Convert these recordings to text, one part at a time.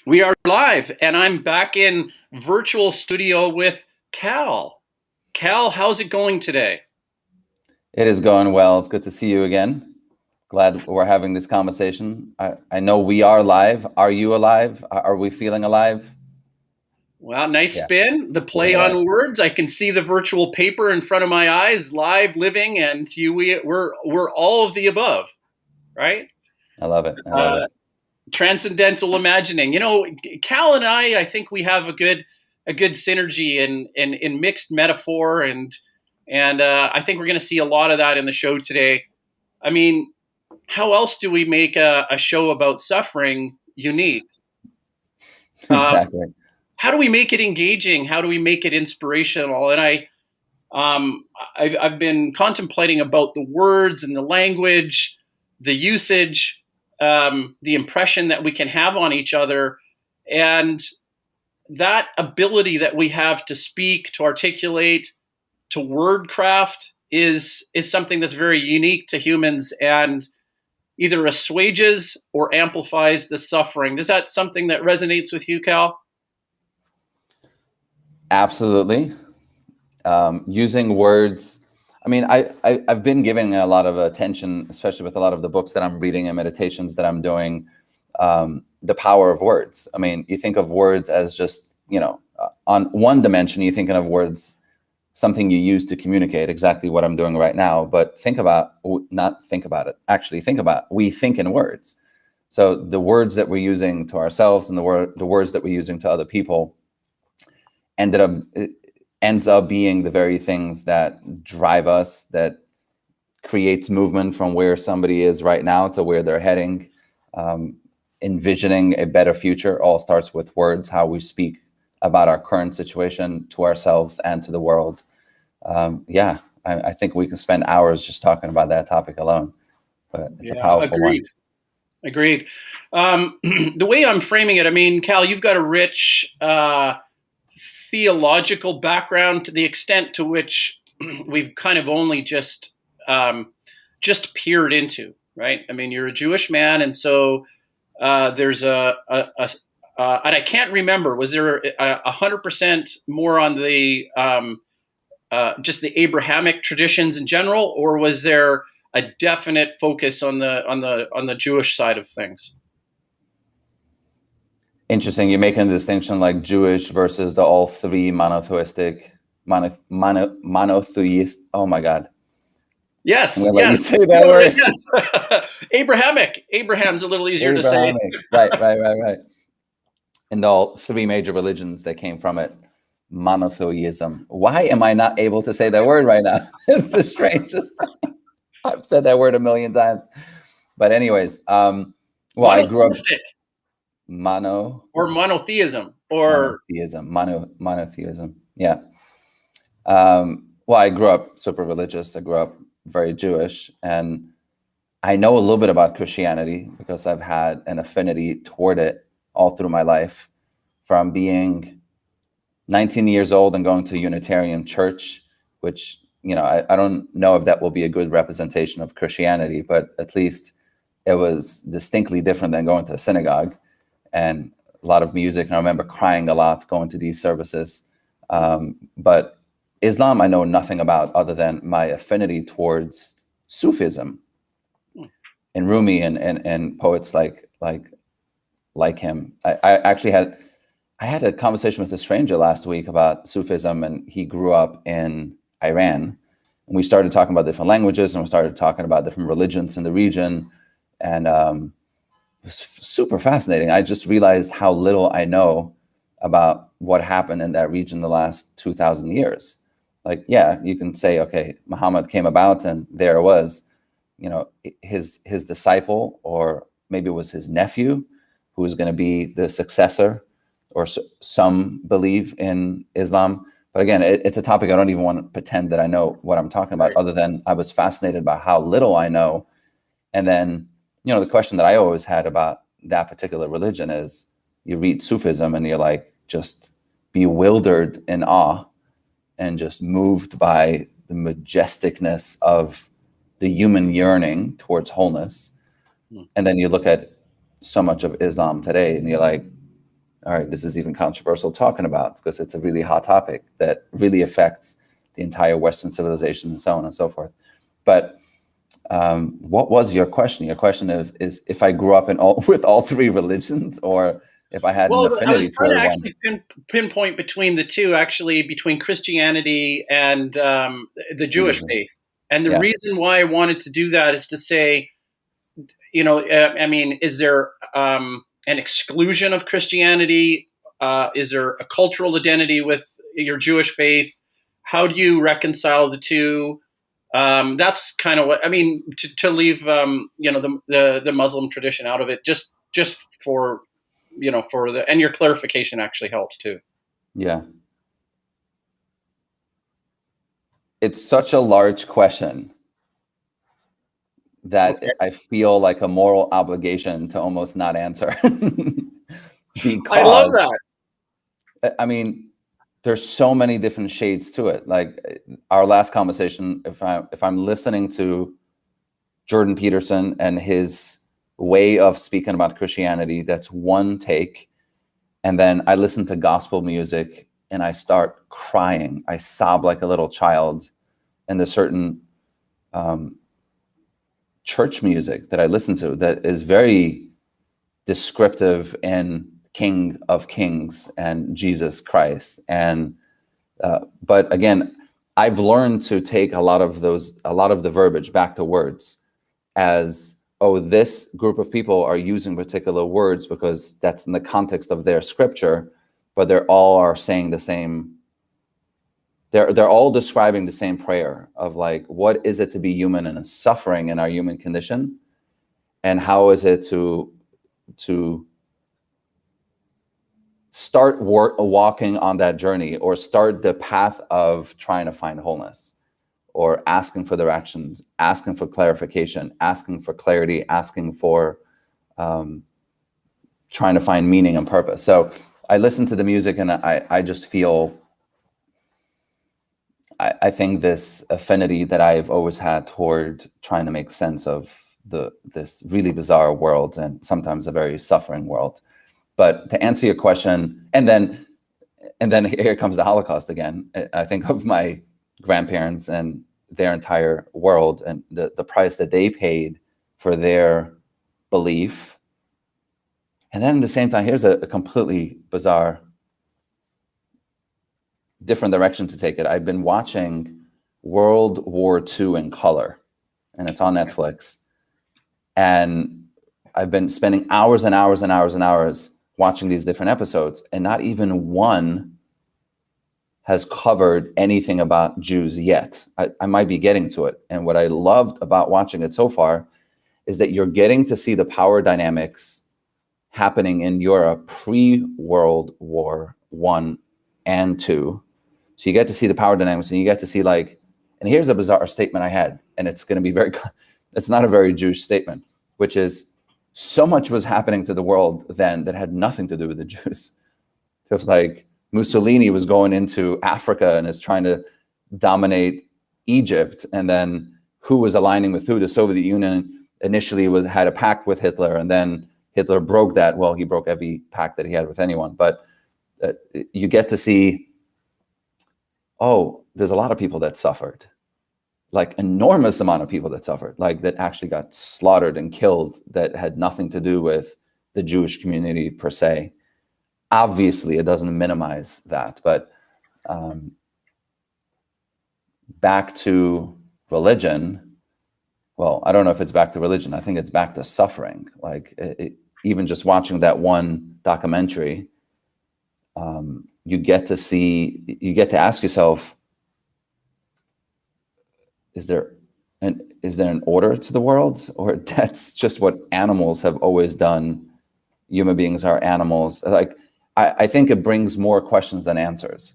We are live, and I'm back in virtual studio with Kal. Kal, how's it going today? It is going well. It's good to see you again. Glad we're having this conversation. I know we are live. Are you alive? Are we feeling alive? Well, nice Yeah, spin. The play feeling alive. on words. I can see the virtual paper in front of my eyes, live, living, and we're all of the above, right? I love it. I love Uh, it. Transcendental imagining. Kal and I think we have a good synergy in mixed metaphor, and I think we're going to see a lot of that in the show today. I mean, how else do we make a show about suffering unique? Uh, Exactly. how do we make it engaging? How do we make it inspirational? And I've been contemplating about the words and the language, the usage, the impression that we can have on each other, and that ability that we have to speak, to articulate, to wordcraft is something that's very unique to humans and either assuages or amplifies the suffering. Is that something that resonates with you, Kal? Absolutely. Using words. I mean, I've been giving a lot of attention, especially with a lot of the books that I'm reading and meditations that I'm doing, the power of words. I mean, you think of words as just, on one dimension, you're thinking of words, something you use to communicate, exactly what I'm doing right now. But not think about it, actually think about, we think in words. So the words that we're using to ourselves and the words that we're using to other people it ends up being the very things that drive us, that creates movement from where somebody is right now to where they're heading. Envisioning a better future all starts with words, how we speak about our current situation to ourselves and to the world. I think we can spend hours just talking about that topic alone, but it's a Yeah, powerful one. agreed. The way I'm framing it, I mean, Kal, you've got a rich theological background to the extent to which we've kind of only just peered into, right? I mean, you're a Jewish man, and so there's and I can't remember, was there 100% more on the just the Abrahamic traditions in general, or was there a definite focus on the Jewish side of things? Interesting. You're making a distinction like Jewish versus the all three monotheist. Oh my God. I'm Yes, gonna let you yes, say that word. yes. Abrahamic. Abraham's a little easier to say. Abrahamic. Right. And all three major religions that came from it. Monotheism. Why am I not able to say that word right now? It's the strangest thing. I've said that word a million times. But anyways, I grew up Monotheistic mono or monotheism or monotheism. Yeah. I grew up super religious. I grew up very Jewish, and I know a little bit about Christianity because I've had an affinity toward it all through my life, from being 19 years old and going to a Unitarian church, which, I don't know if that will be a good representation of Christianity, but at least it was distinctly different than going to a synagogue, and a lot of music. And I remember crying a lot going to these services. But Islam, I know nothing about other than my affinity towards Sufism and Rumi and poets like him. I actually had a conversation with a stranger last week about Sufism, and he grew up in Iran. And we started talking about different languages, and we started talking about different religions in the region. And it was super fascinating. I just realized how little I know about what happened in that region the last 2,000 years. Like, yeah, you can say, okay, Muhammad came about and there it was, his disciple, or maybe it was his nephew, who was going to be the successor, or some believe in Islam. But again, it's a topic I don't even want to pretend that I know what I'm talking about, Right. other than I was fascinated by how little I know. And then, the question that I always had about that particular religion is, you read Sufism and you're like just bewildered in awe and just moved by the majesticness of the human yearning towards wholeness. And then you look at so much of Islam today and you're like, all right, this is even controversial talking about because it's a really hot topic that really affects the entire Western civilization and so on and so forth. But what was your question? Your question is if I grew up with all three religions, or if I had an Well, I was affinity trying to toward one. actually pinpoint between the two, actually, between Christianity and the Jewish Judaism. faith. And the Yeah. reason why I wanted to do that is to say, I mean, is there an exclusion of Christianity? Is there a cultural identity with your Jewish faith? How do you reconcile the two? That's kind of what I mean. To leave, the Muslim tradition out of it, just for for the, and your clarification actually helps too. Yeah. It's such a large question that Okay. I feel like a moral obligation to almost not answer. Because I love that. I mean, there's so many different shades to it. Like our last conversation, if I'm listening to Jordan Peterson and his way of speaking about Christianity, that's one take. And then I listen to gospel music and I start crying. I sob like a little child. And there's certain church music that I listen to that is very descriptive in King of Kings and Jesus Christ. And but again, I've learned to take a lot of the verbiage back to words as, oh, this group of people are using particular words because that's in the context of their scripture, but they're all are saying the same. They're all describing the same prayer of like, what is it to be human and suffering in our human condition, and how is it to start walking on that journey, or start the path of trying to find wholeness, or asking for directions, asking for clarification, asking for clarity, asking for trying to find meaning and purpose. So I listen to the music and I just feel, I think this affinity that I've always had toward trying to make sense of this really bizarre world, and sometimes a very suffering world. But to answer your question, and then here comes the Holocaust again. I think of my grandparents and their entire world and the price that they paid for their belief. And then at the same time, here's a completely bizarre, different direction to take it. I've been watching World War II in color, and it's on Netflix. And I've been spending hours and hours and hours and hours watching these different episodes, and not even one has covered anything about Jews yet. I might be getting to it. And what I loved about watching it so far is that you're getting to see the power dynamics happening in Europe pre-World War I and II. So you get to see the power dynamics, and you get to see like, and here's a bizarre statement I had, and it's going to be it's not a very Jewish statement, which is, so much was happening to the world then that had nothing to do with the Jews. It was like Mussolini was going into Africa and is trying to dominate Egypt, and then who was aligning with who? The Soviet Union initially had a pact with Hitler, and then Hitler broke that. Well, he broke every pact that he had with anyone. But you get to see, oh, there's a lot of people that suffered. Like enormous amount of people that suffered, like that actually got slaughtered and killed, that had nothing to do with the Jewish community per se. Obviously, it doesn't minimize that, but back to religion. Well, I don't know if it's back to religion. I think it's back to suffering. Like even just watching that one documentary, you get to ask yourself, is there an order to the world, or that's just what animals have always done? Human beings are animals. Like I think it brings more questions than answers.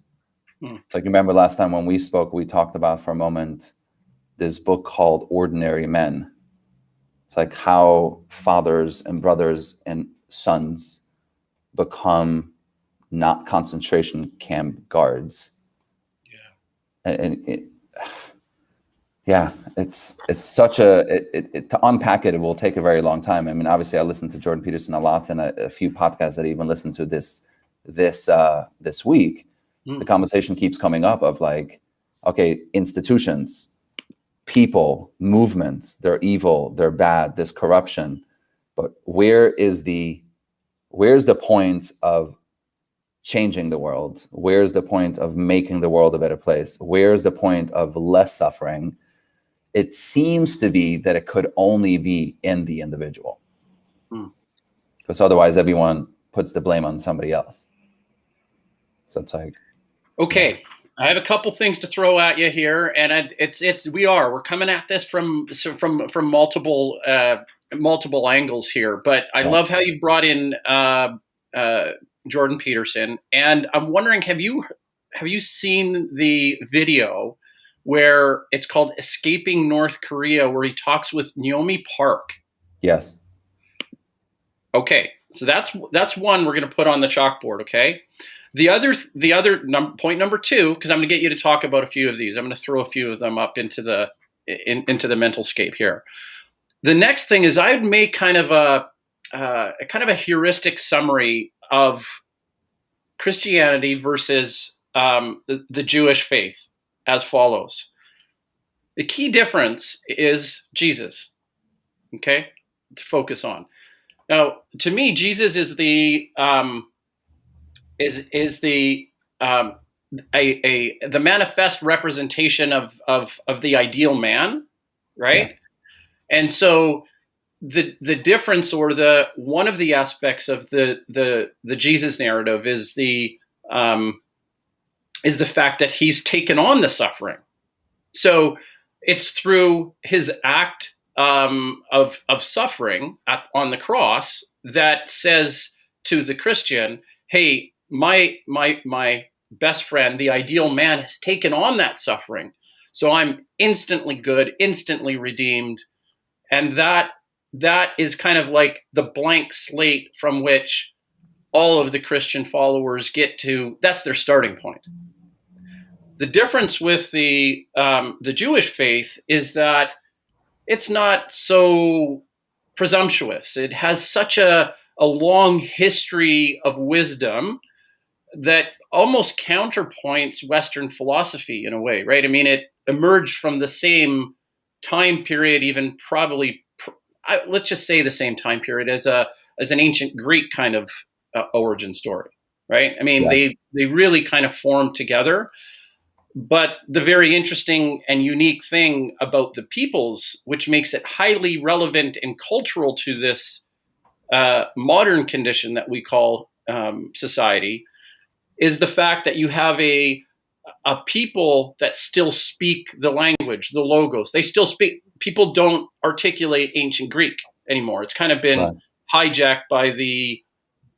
Like, remember last time when we spoke, we talked about for a moment this book called Ordinary Men. It's like how fathers and brothers and sons become not concentration camp guards. Yeah. Yeah, it's such to unpack it will take a very long time. I mean, obviously I listen to Jordan Peterson a lot, and a few podcasts that I even listen to this this week, the conversation keeps coming up of like, okay, institutions, people, movements, they're evil, they're bad, this corruption. But where's the point of changing the world? Where's the point of making the world a better place? Where's the point of less suffering? It seems to be that it could only be in the individual. Because otherwise everyone puts the blame on somebody else. So it's like, okay, I have a couple things to throw at you here, and we're coming at this from multiple angles here. But I love how you brought in Jordan Peterson, and I'm wondering, have you seen the video where it's called "Escaping North Korea," where he talks with Naomi Park? Yes. Okay, so that's one we're going to put on the chalkboard. Okay. The other point number two, because I'm going to get you to talk about a few of these. I'm going to throw a few of them up into the mental scape here. The next thing is I'd make kind of a heuristic summary of Christianity versus the Jewish faith as follows. The key difference is Jesus. Okay, to focus on. Now, to me, Jesus is the manifest representation of the ideal man, right? Yes. And so the difference, or one of the aspects of the Jesus narrative is the fact that he's taken on the suffering. So it's through his act of suffering on the cross that says to the Christian, hey, my best friend, the ideal man, has taken on that suffering. So I'm instantly good, instantly redeemed. And that is kind of like the blank slate from which all of the Christian followers get to. That's their starting point. The difference with the Jewish faith is that it's not so presumptuous. It has such a long history of wisdom that almost counterpoints Western philosophy in a way, right? I mean, it emerged from the same time period, even probably, let's just say the same time period as an ancient Greek kind of origin story, right? I mean, yeah. They really kind of formed together. But the very interesting and unique thing about the peoples, which makes it highly relevant and cultural to this modern condition that we call society, is the fact that you have a people that still speak the language, the logos. They still speak. People don't articulate ancient Greek anymore. It's kind of been hijacked by the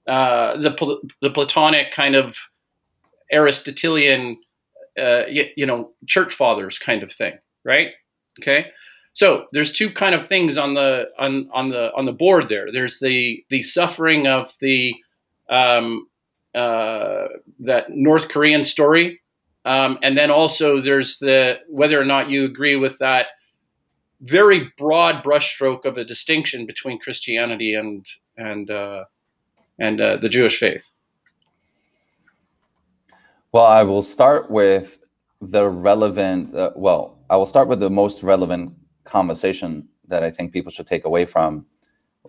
Platonic kind of Aristotelian, church fathers kind of thing, right? Okay, so there's two kind of things on the board there. There's the suffering of that North Korean story, and then also there's the whether or not you agree with that very broad brushstroke of a distinction between Christianity and the Jewish faith. Well, I will start with the most relevant conversation that I think people should take away from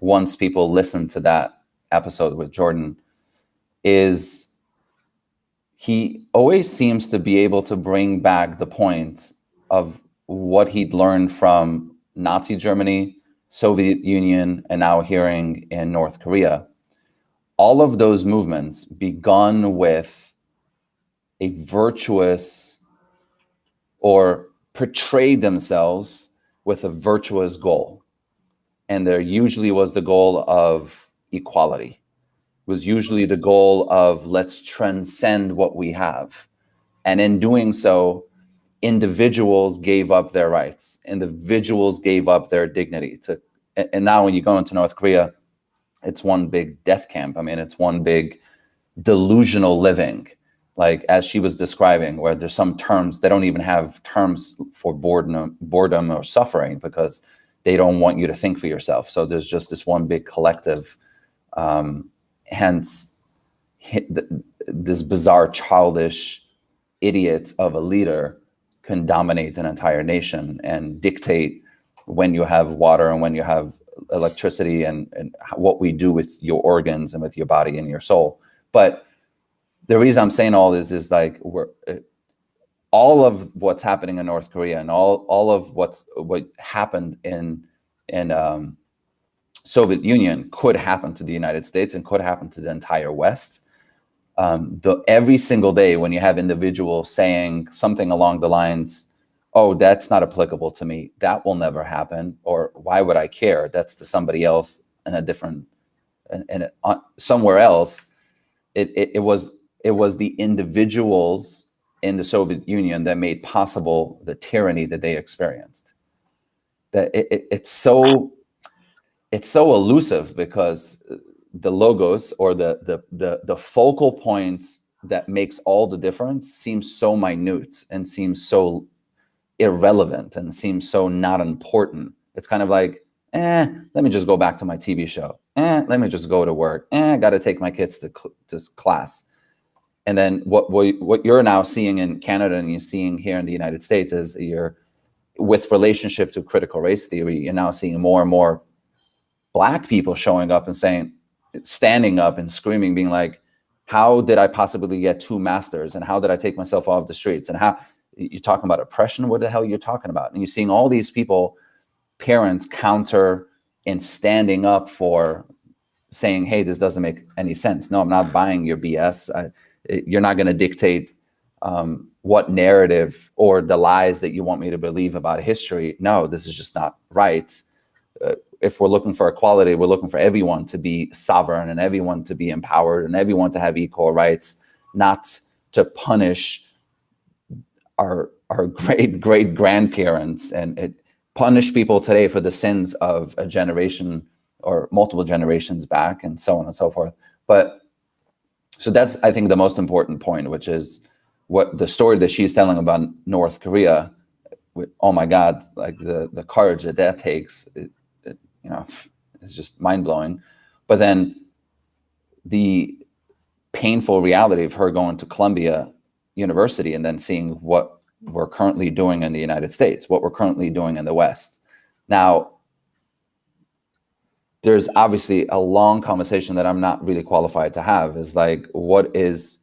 once people listen to that episode with Jordan, is he always seems to be able to bring back the point of what he'd learned from Nazi Germany, Soviet Union, and now hearing in North Korea. All of those movements begun with a virtuous, or portrayed themselves with a virtuous goal. And there usually was the goal of equality. It was usually the goal of let's transcend what we have. And in doing so, individuals gave up their rights. Individuals gave up their dignity. And now when you go into North Korea, it's one big death camp. I mean, it's one big delusional living. Like as she was describing, where there's some terms, they don't even have terms for boredom or suffering because they don't want you to think for yourself. So there's just this one big collective. Hence this bizarre, childish idiot of a leader can dominate an entire nation and dictate when you have water and when you have electricity and what we do with your organs and with your body and your soul. But the reason I'm saying all this is like all of what's happening in North Korea and all of what happened in Soviet Union could happen to the United States and could happen to the entire West. Every single day when you have individuals saying something along the lines, oh, that's not applicable to me, that will never happen, or why would I care? That's to somebody else in a different, somewhere else. It was the individuals in the Soviet Union that made possible the tyranny that they experienced. That it's so elusive because the logos or the focal points that makes all the difference seems so minute and seems so irrelevant and seems so not important. It's kind of like, let me just go back to my TV show. Let me just go to work. I got to take my kids to class. And then what you're now seeing in Canada and you're seeing here in the United States is with relationship to critical race theory, you're now seeing more and more Black people showing up and standing up and screaming, being like, how did I possibly get two masters? And how did I take myself off the streets? And how you're talking about oppression? What the hell are you talking about? And you're seeing all these people, parents, counter and standing up for saying, hey, this doesn't make any sense. No, I'm not buying your BS. You're not going to dictate what narrative or the lies that you want me to believe about history. No, this is just not right. If we're looking for equality, we're looking for everyone to be sovereign and everyone to be empowered and everyone to have equal rights, not to punish our great grandparents and punish people today for the sins of a generation or multiple generations back, and so on and so forth. But so that's, I think, the most important point, which is what the story that she's telling about North Korea. Oh my God, like the courage that takes, it's just mind blowing. But then the painful reality of her going to Columbia University and then seeing what we're currently doing in the United States, what we're currently doing in the West. Now, there's obviously a long conversation that I'm not really qualified to have, is like, what is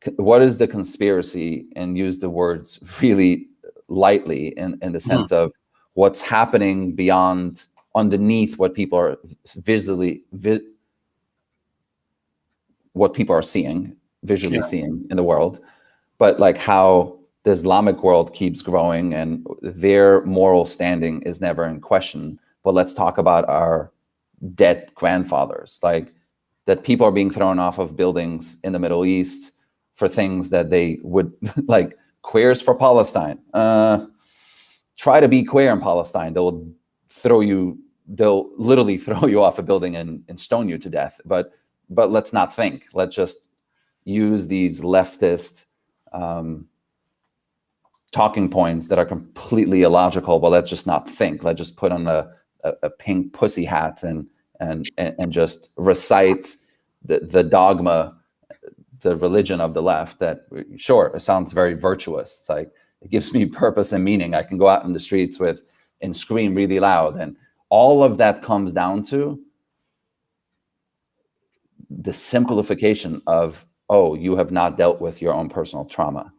the conspiracy, and use the words really lightly in the sense of what's happening beyond, underneath what people are what people are seeing, visually seeing in the world, but like how the Islamic world keeps growing and their moral standing is never in question. But let's talk about our dead grandfathers, like that people are being thrown off of buildings in the Middle East for things that they would like queers for Palestine. Try to be queer in Palestine. They'll literally throw you off a building and stone you to death. But let's not think. Let's just use these leftist talking points that are completely illogical, but let's just not think. Let's just put on a pink pussy hat and just recite the dogma, the religion of the left. That, sure, it sounds very virtuous. It's like, it gives me purpose and meaning. I can go out in the streets and scream really loud. And all of that comes down to the simplification of, oh, you have not dealt with your own personal trauma.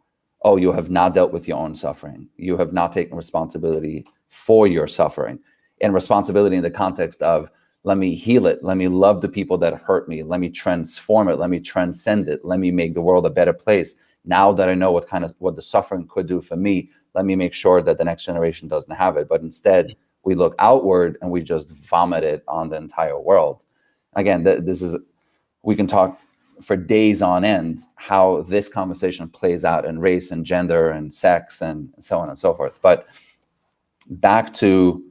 Oh, you have not dealt with your own suffering. You have not taken responsibility for your suffering, and responsibility in the context of, let me heal it. Let me love the people that hurt me. Let me transform it. Let me transcend it. Let me make the world a better place. Now that I know what the suffering could do for me, let me make sure that the next generation doesn't have it. But instead, we look outward and we just vomit it on the entire world. Again, we can talk for days on end how this conversation plays out in race and gender and sex and so on and so forth. But back to,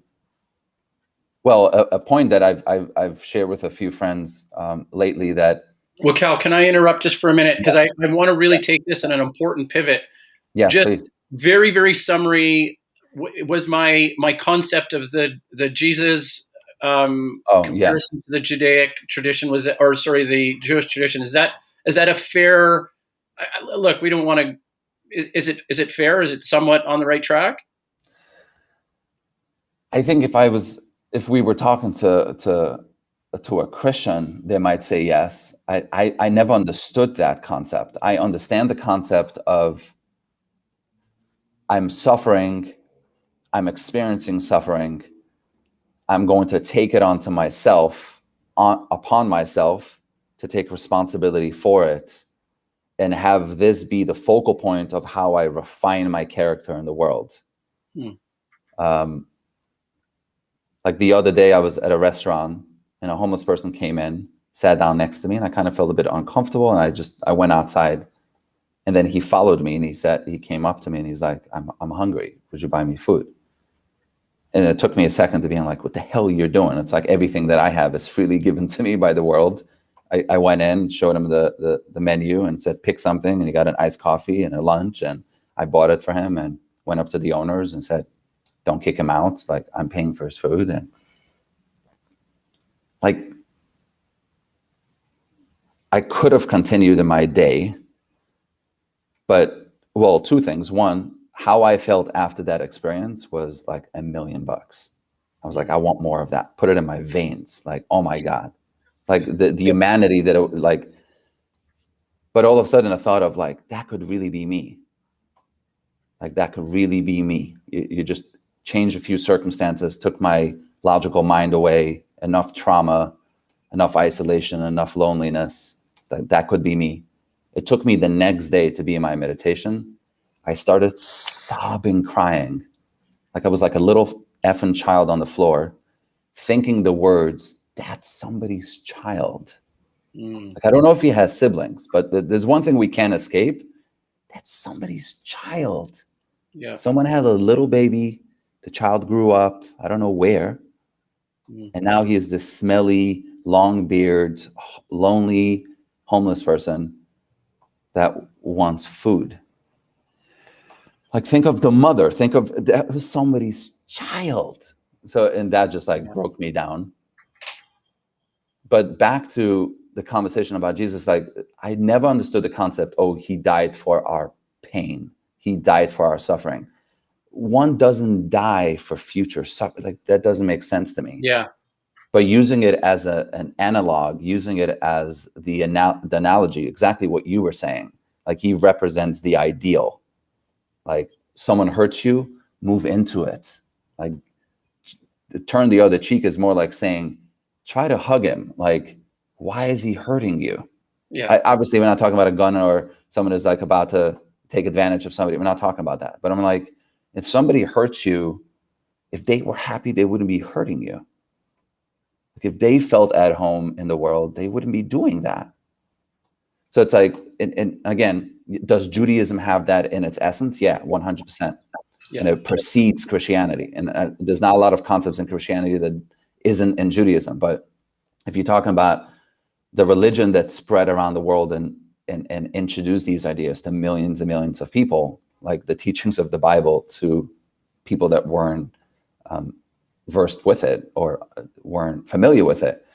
well, a point that I've shared with a few friends lately that. Well, Kal, can I interrupt just for a minute? Because I want to really take this in an important pivot. Yeah, just please. Very, very summary was my concept of the Jesus comparison to the Judaic tradition, the Jewish tradition. Is that Is that a fair look? We don't want to. Is it fair? Is it somewhat on the right track? I think if we were talking to a Christian, they might say yes. I never understood that concept. I understand the concept of I'm suffering, I'm experiencing suffering. I'm going to take it onto myself, upon myself, to take responsibility for it, and have this be the focal point of how I refine my character in the world. Like the other day, I was at a restaurant and a homeless person came in, sat down next to me, and I kind of felt a bit uncomfortable. And I went outside, and then he followed me, and he came up to me and he's like, I'm hungry. Would you buy me food? And it took me a second to be like, what the hell you're doing? It's like everything that I have is freely given to me by the world. I went in, showed him the menu and said, pick something. And he got an iced coffee and a lunch. And I bought it for him and went up to the owners and said, don't kick him out. It's like, I'm paying for his food. And like, I could have continued in my day, but well, two things. One, how I felt after that experience was like $1 million. I was like, I want more of that. Put it in my veins. Like, oh my God. Like the humanity that it, like, but all of a sudden I thought of like, that could really be me. Like that could really be me. You just changed a few circumstances, took my logical mind away, enough trauma, enough isolation, enough loneliness. That could be me. It took me the next day to be in my meditation. I started sobbing, crying. Like I was like a little effing child on the floor, thinking the words, that's somebody's child. Like, I don't know if he has siblings, but there's one thing we can't escape. That's somebody's child. Yeah. Someone had a little baby. The child grew up, I don't know where. And now he is this smelly, long beard, lonely, homeless person that wants food. Like, think of the mother. Think of that was somebody's child. So, and that just like broke me down. But back to the conversation about Jesus, like I never understood the concept, oh, he died for our pain. He died for our suffering. One doesn't die for future suffering. Like that doesn't make sense to me. Yeah. But using it as an analog, using it as the analogy, exactly what you were saying, like he represents the ideal. Like someone hurts you, move into it. Like turn the other cheek is more like saying, try to hug him. Like, why is he hurting you? Yeah. Obviously, we're not talking about a gun or someone is like about to take advantage of somebody. We're not talking about that. But I'm like, if somebody hurts you, if they were happy, they wouldn't be hurting you. Like if they felt at home in the world, they wouldn't be doing that. So it's like, and again, does Judaism have that in its essence? Yeah, 100%. Yeah. And it precedes Christianity. And there's not a lot of concepts in Christianity that isn't in Judaism. But if you're talking about the religion that spread around the world and introduced these ideas to millions and millions of people, like the teachings of the Bible to people that weren't versed with it or weren't familiar with it.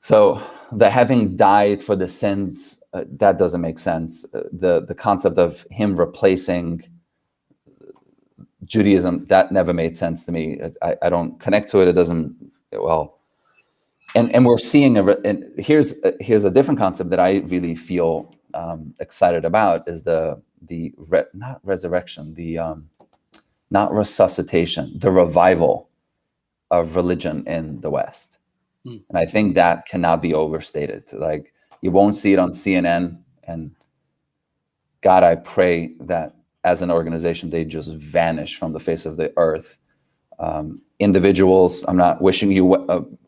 So the having died for the sins, that doesn't make sense. The concept of him replacing Judaism, that never made sense to me. I don't connect to it. It doesn't, well, and we're seeing, and here's a different concept that I really feel excited about is not resurrection, not resuscitation, the revival of religion in the West. And I think that cannot be overstated. Like you won't see it on CNN, and God, I pray that as an organization, they just vanish from the face of the earth. Individuals, I'm not wishing you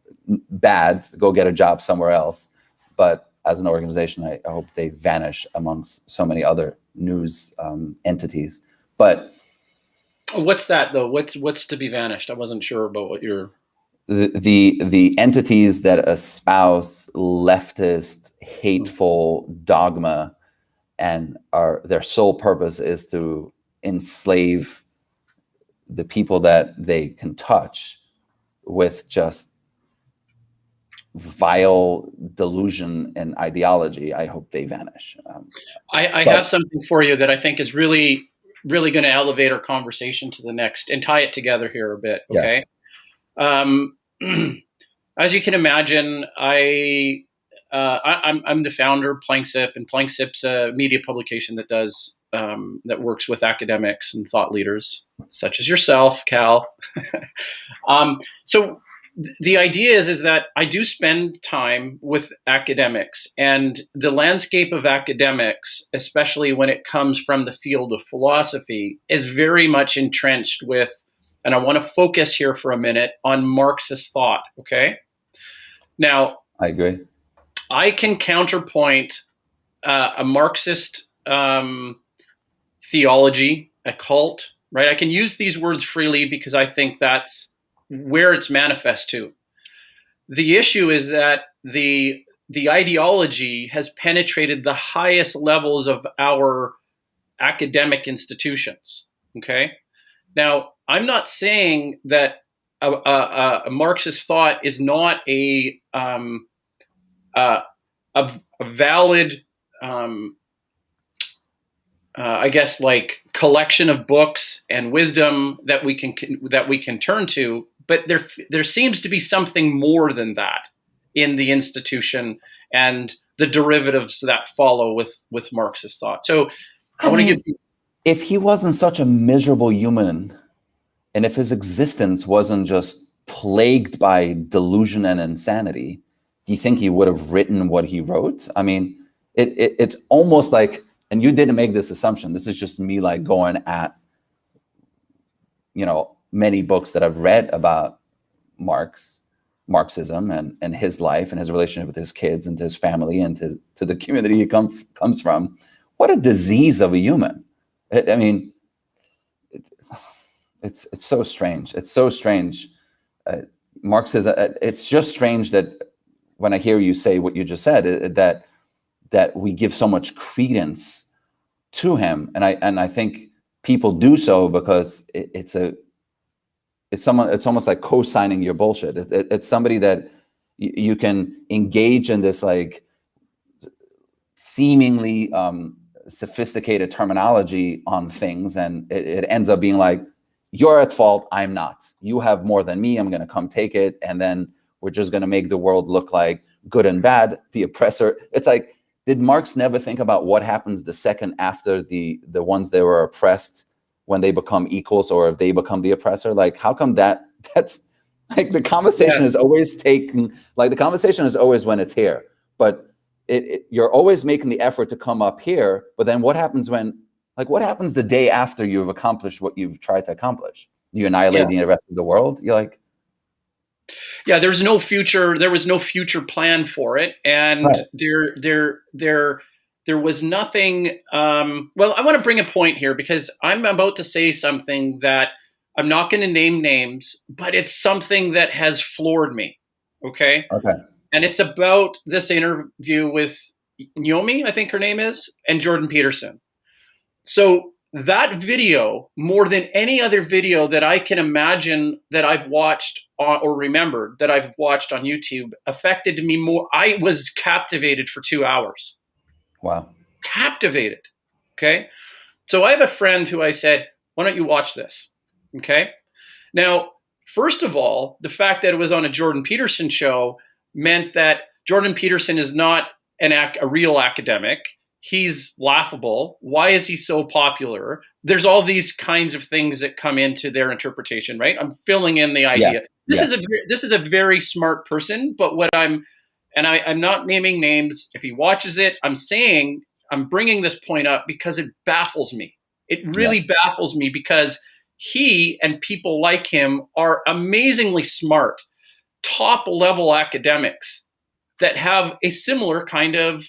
bad, go get a job somewhere else. But as an organization, I hope they vanish amongst so many other news entities. But what's that though? What's to be vanished? I wasn't sure about what you're. The entities that espouse leftist, hateful dogma, and their sole purpose is to enslave the people that they can touch with just vile delusion and ideology, I hope they vanish. I have something for you that I think is really, really going to elevate our conversation to the next and tie it together here a bit. Okay. Yes. As you can imagine, I'm the founder of Planksip, and Planksip's a media publication that does that works with academics and thought leaders such as yourself, Kal. So the idea is that I do spend time with academics, and the landscape of academics, especially when it comes from the field of philosophy, is very much entrenched with, and I want to focus here for a minute on Marxist thought. Okay. Now, I agree. I can counterpoint a Marxist theology, a cult, right? I can use these words freely because I think that's where it's manifest to. The issue is that the ideology has penetrated the highest levels of our academic institutions. Okay. Now, I'm not saying that a Marxist thought is not a valid, I guess, like collection of books and wisdom that we can turn to. But there seems to be something more than that in the institution and the derivatives that follow with Marxist thought. So I want to give you. If he wasn't such a miserable human, and if his existence wasn't just plagued by delusion and insanity, do you think he would have written what he wrote? I mean, it's almost like, and you didn't make this assumption, this is just me like going at, many books that I've read about Marxism and his life and his relationship with his kids and to his family and to the community he comes from. What a disease of a human. I mean, it's so strange. It's so strange. Marxism, it's just strange that when I hear you say what you just said, that we give so much credence to him, and I think people do so because it's almost like co-signing your bullshit. It's somebody that you can engage in this like seemingly sophisticated terminology on things, and it ends up being like, you're at fault, I'm not. You have more than me, I'm going to come take it, and then we're just going to make the world look like good and bad, the oppressor. It's like, did Marx never think about what happens the second after the ones that were oppressed, when they become equals, or if they become the oppressor? Like, how come that's like the conversation is always taken, like the conversation is always when it's here, but you're always making the effort to come up here. But then what happens what happens the day after you've accomplished what you've tried to accomplish? Do you annihilate the rest of the world? You're like, yeah, there was no future plan for it. And right. There was nothing. Well, I want to bring a point here because I'm about to say something that I'm not going to name names, but it's something that has floored me. Okay. And it's about this interview with Naomi, I think her name is, and Jordan Peterson. So that video, more than any other video that I can imagine that I've watched or remembered that I've watched on YouTube, affected me more. I was captivated for 2 hours. Wow. Captivated. Okay. So I have a friend who I said, why don't you watch this? Okay. Now, first of all, the fact that it was on a Jordan Peterson show meant that Jordan Peterson is not a real academic. He's laughable. Why is he so popular? There's all these kinds of things that come into their interpretation, right? I'm filling in the idea. This is a very smart person, but I'm not naming names. If he watches it, I'm bringing this point up because it baffles me. It really baffles me because he and people like him are amazingly smart, top level academics that have a similar kind of.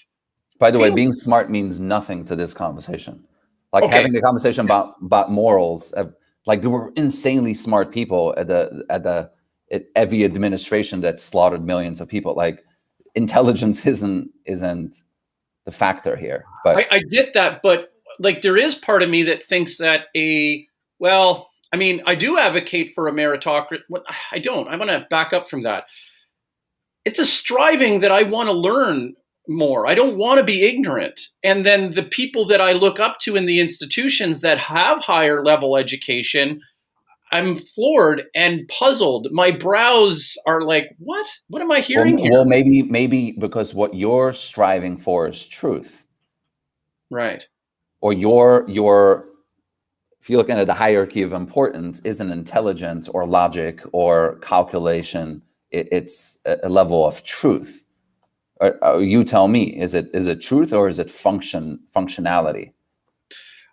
By the way, being smart means nothing to this conversation. Like having the conversation about morals, like there were insanely smart people at every administration that slaughtered millions of people. Like intelligence isn't the factor here. But I get that, but like there is part of me that thinks that I do advocate for a meritocracy. I don't. I want to back up from that. it's a striving that I want to learn more. I don't want to be ignorant. And then the people that I look up to in the institutions that have higher level education, I'm floored and puzzled. My brows are like, what? What am I hearing here? Well, maybe because what you're striving for is truth, Right. or your if you're looking at the hierarchy of importance, isn't intelligence or logic or calculation. It's a level of truth. You tell me, is it truth or is it functionality?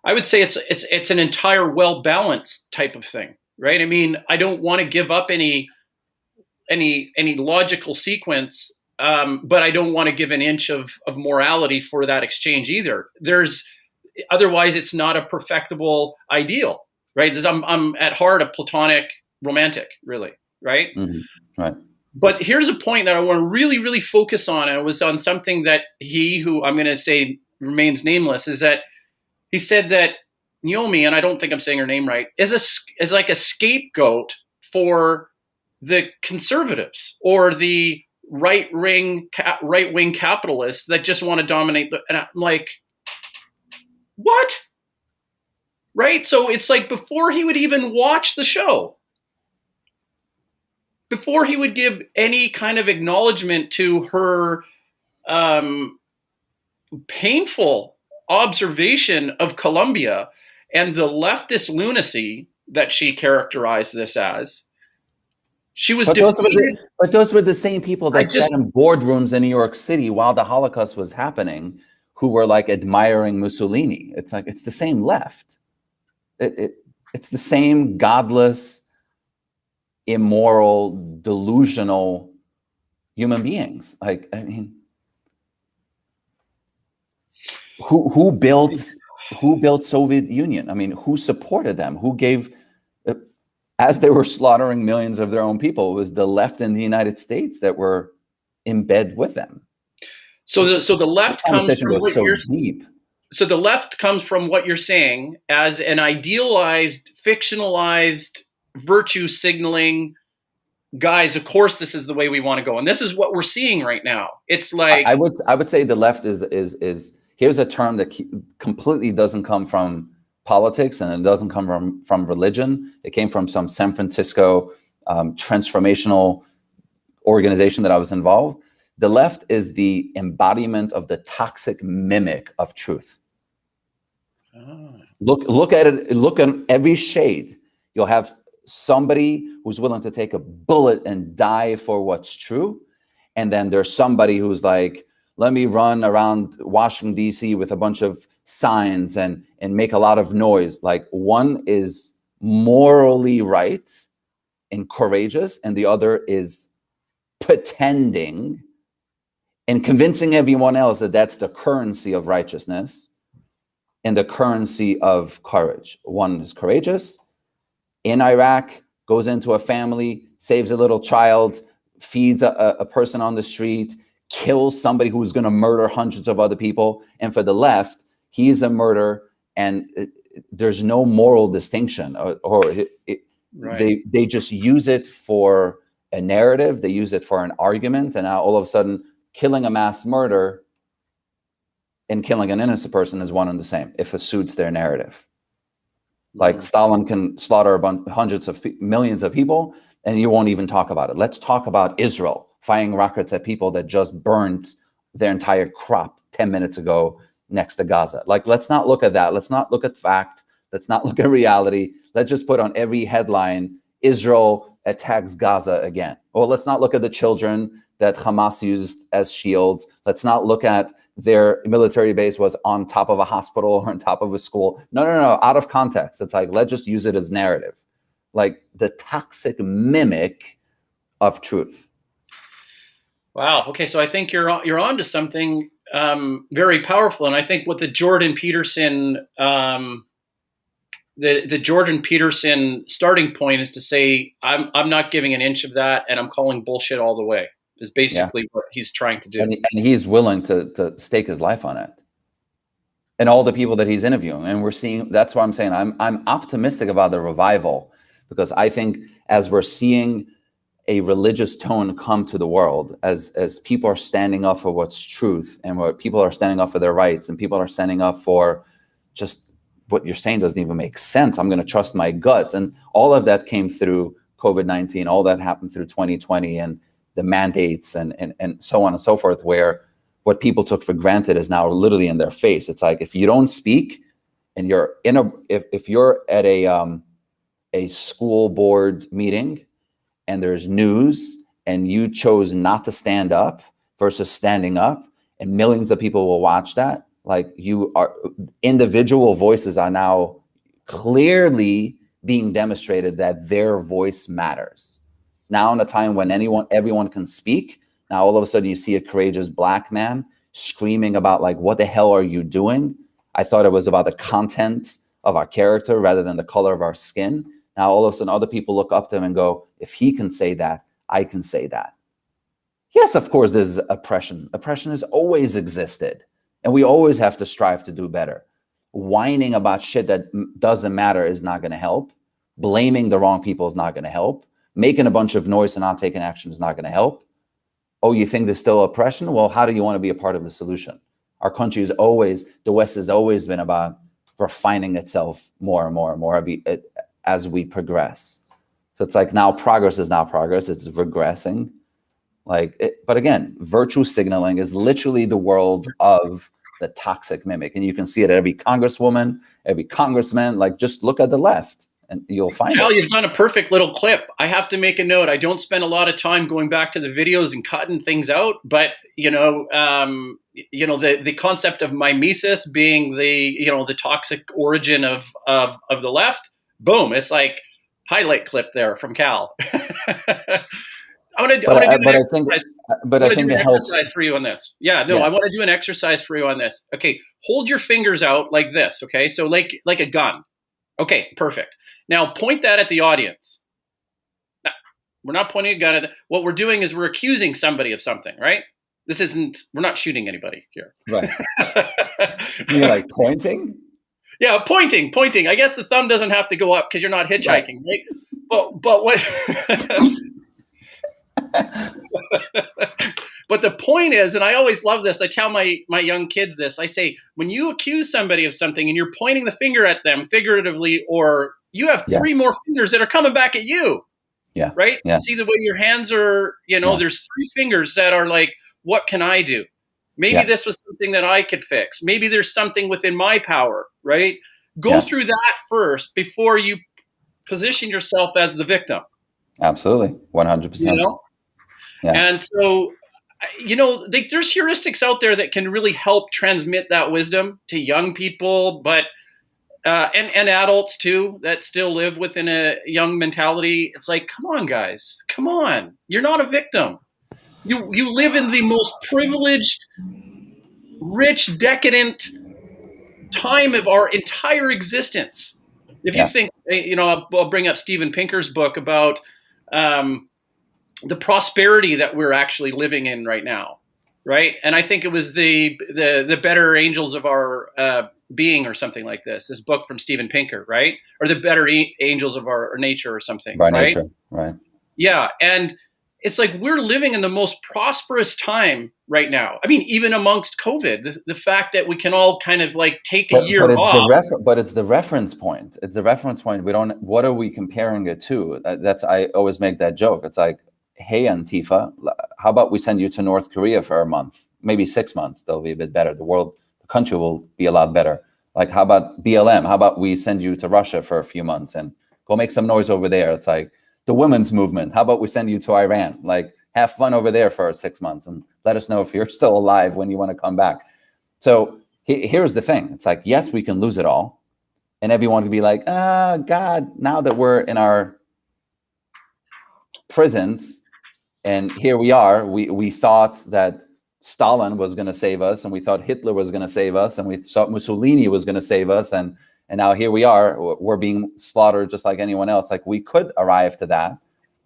I would say it's an entire well-balanced type of thing, right? I mean, I don't want to give up any logical sequence, but I don't want to give an inch of morality for that exchange either. Otherwise it's not a perfectible ideal, right? I'm at heart a Platonic romantic, really, right? Mm-hmm. Right. But here's a point that I want to really, really focus on. And it was on something that he, who I'm going to say remains nameless, is that he said that Naomi, and I don't think I'm saying her name right, is like a scapegoat for the conservatives or the right-wing capitalists that just want to dominate and I'm like, what? Right? So it's like before he would even watch the show, before he would give any kind of acknowledgement to her painful observation of Colombia and the leftist lunacy that she characterized this as, she was defeated. But those were the same people that sat in boardrooms in New York City while the Holocaust was happening, who were like admiring Mussolini. It's like, it's the same left. It's the same godless, immoral, delusional human beings. Like, I mean, who built Soviet Union? I mean, who supported them? Who gave, as they were slaughtering millions of their own people, it was the left in the United States that were in bed with them. So the left comes from what so deep. So the left comes from what you're saying as an idealized, fictionalized, virtue signaling, guys, of course this is the way we want to go. And this is what we're seeing right now. It's like, I would say the left is here's a term that completely doesn't come from politics and it doesn't come from religion. It came from some San Francisco transformational organization that I was involved. The left is the embodiment of the toxic mimic of truth. Oh. Look at it. Look at every shade. You'll have somebody who's willing to take a bullet and die for what's true. And then there's somebody who's like, let me run around Washington, D.C. with a bunch of signs and make a lot of noise. Like, one is morally right and courageous, and the other is pretending and convincing everyone else that that's the currency of righteousness and the currency of courage. One is courageous in Iraq, goes into a family, saves a little child, feeds a person on the street, kills somebody who's going to murder hundreds of other people. And for the left, he's a murderer, and there's no moral distinction, right. They just use it for a narrative. They use it for an argument. And now all of a sudden, killing a mass murder and killing an innocent person is one and the same if it suits their narrative. Like, Stalin can slaughter hundreds of millions of people and you won't even talk about it. Let's talk about Israel firing rockets at people that just burned their entire crop 10 minutes ago next to Gaza. Like, let's not look at that. Let's not look at fact. Let's not look at reality. Let's just put on every headline, Israel attacks Gaza again. Or let's not look at the children that Hamas used as shields. Let's not look at their military base was on top of a hospital or on top of a school. No, out of context. It's like, let's just use it as narrative. Like, the toxic mimic of truth. Wow. Okay, so I think you're on to something very powerful, and I think what the Jordan Peterson the Jordan Peterson starting point is to say, I'm not giving an inch of that, and I'm calling bullshit all the way. Is basically what he's trying to do, and he's willing to stake his life on it. And all the people that he's interviewing, and we're seeing. That's why I'm saying I'm optimistic about the revival, because I think as we're seeing a religious tone come to the world, as people are standing up for what's truth, and where people are standing up for their rights, and people are standing up for just what you're saying doesn't even make sense. I'm going to trust my guts. And all of that came through COVID-19. All that happened through 2020 and the mandates and so on and so forth, where what people took for granted is now literally in their face. It's like, if you don't speak and you're if you're at a school board meeting and there's news and you chose not to stand up versus standing up, and millions of people will watch that, like, individual voices are now clearly being demonstrated that their voice matters. Now, in a time when everyone can speak, now all of a sudden you see a courageous Black man screaming about, like, what the hell are you doing? I thought it was about the content of our character rather than the color of our skin. Now all of a sudden other people look up to him and go, if he can say that, I can say that. Yes, of course, there's oppression. Oppression has always existed, and we always have to strive to do better. Whining about shit that doesn't matter is not going to help. Blaming the wrong people is not going to help. Making a bunch of noise and not taking action is not going to help. Oh, you think there's still oppression? Well, how do you want to be a part of the solution? Our country is always, the West has always been about refining itself more and more and more as we progress. So it's like, now progress is not progress, it's regressing. But again, virtue signaling is literally the world of the toxic mimic. And you can see it at every congresswoman, every congressman. Like, just look at the left and you'll find Cal, it. you've done a perfect little clip. I have to make a note. I don't spend a lot of time going back to the videos and cutting things out, but the concept of mimesis being the toxic origin of the left. Boom! It's like highlight clip there from Cal. I want to do an exercise for you on this. I want to do an exercise for you on this. Okay, hold your fingers out like this. Okay, so like a gun. Okay, perfect. Now point that at the audience. Now, we're not pointing a gun at what we're doing is we're accusing somebody of something, right? We're not shooting anybody here. Right. You're like pointing? Yeah, pointing. I guess the thumb doesn't have to go up because you're not hitchhiking, right? But what but the point is, and I always love this, I tell my young kids this, I say, when you accuse somebody of something and you're pointing the finger at them figuratively, or you have three more fingers that are coming back at you. Yeah. Right? Yeah. See the way your hands are, there's three fingers that are like, what can I do? Maybe this was something that I could fix. Maybe there's something within my power, right? Go through that first before you position yourself as the victim. Absolutely. 100%. And so, there's heuristics out there that can really help transmit that wisdom to young people, but and adults too, that still live within a young mentality. It's like, come on, guys, come on. You're not a victim. You live in the most privileged, rich, decadent time of our entire existence. If you think, I'll bring up Steven Pinker's book about the prosperity that we're actually living in right now, right? And I think it was the better angels of our being or something like this book from Steven Pinker, right? Or the better angels of our nature or something, by right? nature, right? Yeah, and it's like we're living in the most prosperous time right now. I mean, even amongst COVID, the fact that we can all kind of like take a year off. But it's the reference point. It's the reference point. What are we comparing it to? I always make that joke. It's like, hey, Antifa, how about we send you to North Korea for a month, maybe 6 months? They'll be a bit better. The country will be a lot better. Like, how about BLM? How about we send you to Russia for a few months and go make some noise over there? It's like the women's movement. How about we send you to Iran? Like, have fun over there for 6 months and let us know if you're still alive when you want to come back. So here's the thing. It's like, yes, we can lose it all. And everyone can be like, God, now that we're in our prisons, and here we are, we thought that Stalin was going to save us, and we thought Hitler was going to save us, and we thought Mussolini was going to save us, and now here we are, we're being slaughtered just like anyone else. Like, we could arrive to that.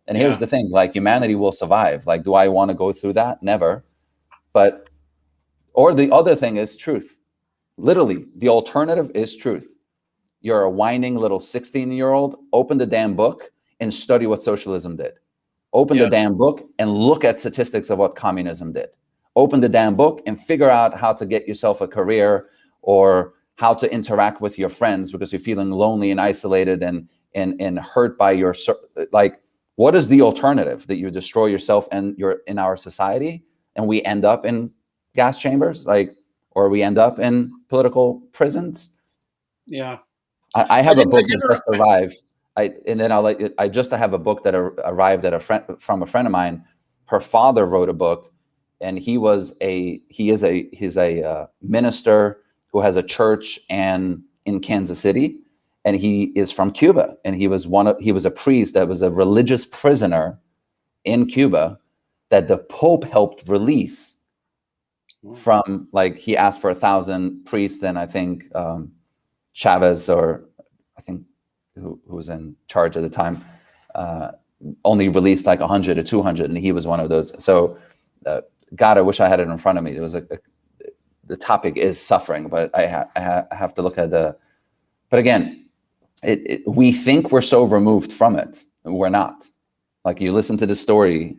And here's the thing, like, humanity will survive. Like, do I want to go through that? Never. Or the other thing is truth. Literally, the alternative is truth. You're a whining little 16-year-old, open the damn book and study what socialism did. Open the damn book and look at statistics of what communism did. Open the damn book and figure out how to get yourself a career, or how to interact with your friends because you're feeling lonely and isolated and hurt by your, like, what is the alternative? That you destroy yourself and you're in our society and we end up in gas chambers, like, or we end up in political prisons? Yeah. I have a book that just arrived. I just have a book that arrived at from a friend of mine. Her father wrote a book, and he's a minister who has a church in Kansas City, and he is from Cuba, and he was a priest that was a religious prisoner in Cuba that the Pope helped release from, like, he asked for 1,000 priests, and I think Chavez, or I think who was in charge at the time, only released like 100 or 200, and he was one of those. So God, I wish I had it in front of me. It was the topic is suffering, but I have to look at but again, we think we're so removed from it. We're not. Like, you listen to the story,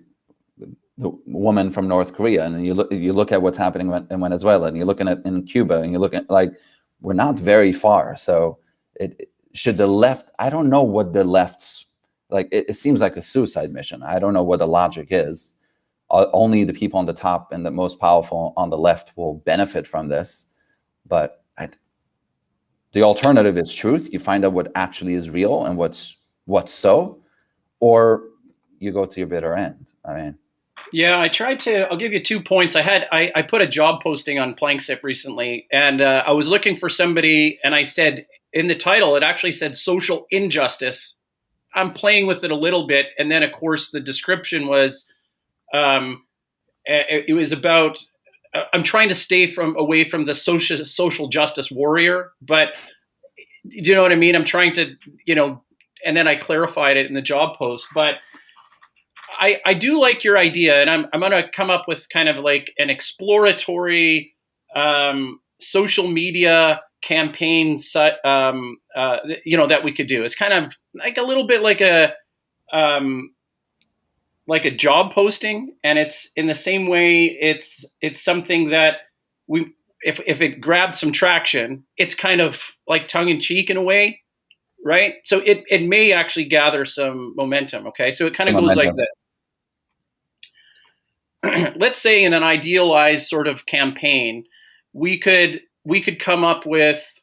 the woman from North Korea, and you look at what's happening in Venezuela, and you're looking at in Cuba, and you look at, like, we're not very far. So should the left, I don't know what the left's, like, it seems like a suicide mission. I don't know what the logic is. Only the people on the top and the most powerful on the left will benefit from this. But the alternative is truth. You find out what actually is real and what's so, or you go to your bitter end. I mean, yeah, I'll give you 2 points. I put a job posting on Planksip recently, and I was looking for somebody, and I said, in the title, it actually said social injustice. I'm playing with it a little bit. And then, of course, the description was, it was about, I'm trying to stay away from the social justice warrior, but do you know what I mean? I'm trying to, and then I clarified it in the job post, but I do like your idea, and I'm going to come up with kind of like an exploratory social media campaign that we could do. It's kind of like a little bit like a job posting, and it's in the same way it's something that if it grabbed some traction, it's kind of like tongue in cheek in a way, right? So it may actually gather some momentum. Okay, so it kind of goes like this. Let's say in an idealized sort of campaign, we could come up with,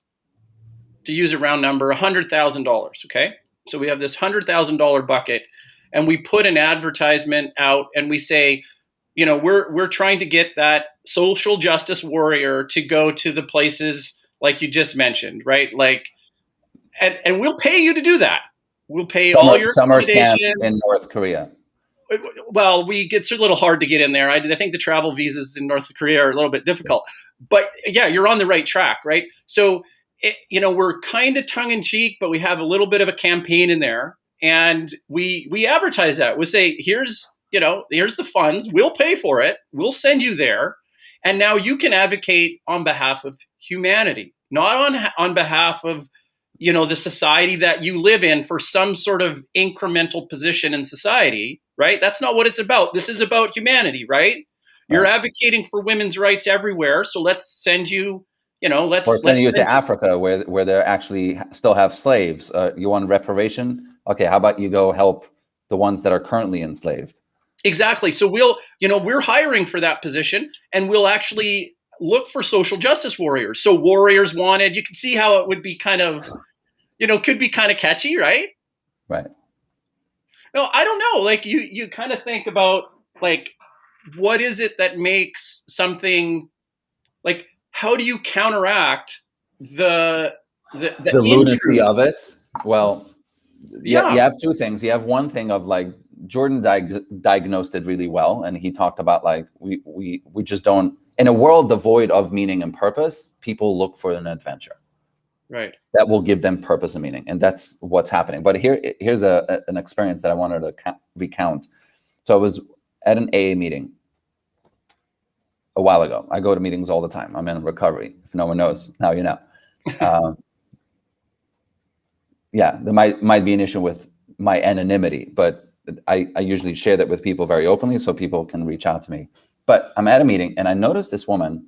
to use a round number, $100,000. Okay, so we have this $100,000 bucket, and we put an advertisement out, and we say, we're trying to get that social justice warrior to go to the places like you just mentioned, right? Like, and we'll pay you to do that. We'll pay all your summer camp in North Korea. Well, it's a little hard to get in there. I think the travel visas in North Korea are a little bit difficult. But yeah, you're on the right track, right? So, we're kind of tongue in cheek, but we have a little bit of a campaign in there, and we advertise that. We say, here's the funds. We'll pay for it. We'll send you there, and now you can advocate on behalf of humanity, not on behalf of the society that you live in for some sort of incremental position in society, right? That's not what it's about. This is about humanity, right? You're advocating for women's rights everywhere. So let's send you, let's send you to Africa where they actually still have slaves. You want reparation? Okay. How about you go help the ones that are currently enslaved? Exactly. So we're hiring for that position, and we'll actually look for social justice warriors. So warriors wanted, you can see how it would be kind of, could be kind of catchy, right? Right. No, I don't know. Like you kind of think about, like, what is it that makes something, like, how do you counteract the lunacy of it? Well, you have two things. You have one thing of, like, Jordan diagnosed it really well, and he talked about, like, we just don't, in a world devoid of meaning and purpose, people look for an adventure, right? That will give them purpose and meaning, and that's what's happening. But here's an experience that I wanted to recount. So I was at an AA meeting a while ago. I go to meetings all the time. I'm in recovery. If no one knows, now you know. Yeah, there might be an issue with my anonymity, but I usually share that with people very openly so people can reach out to me. But I'm at a meeting and I noticed this woman,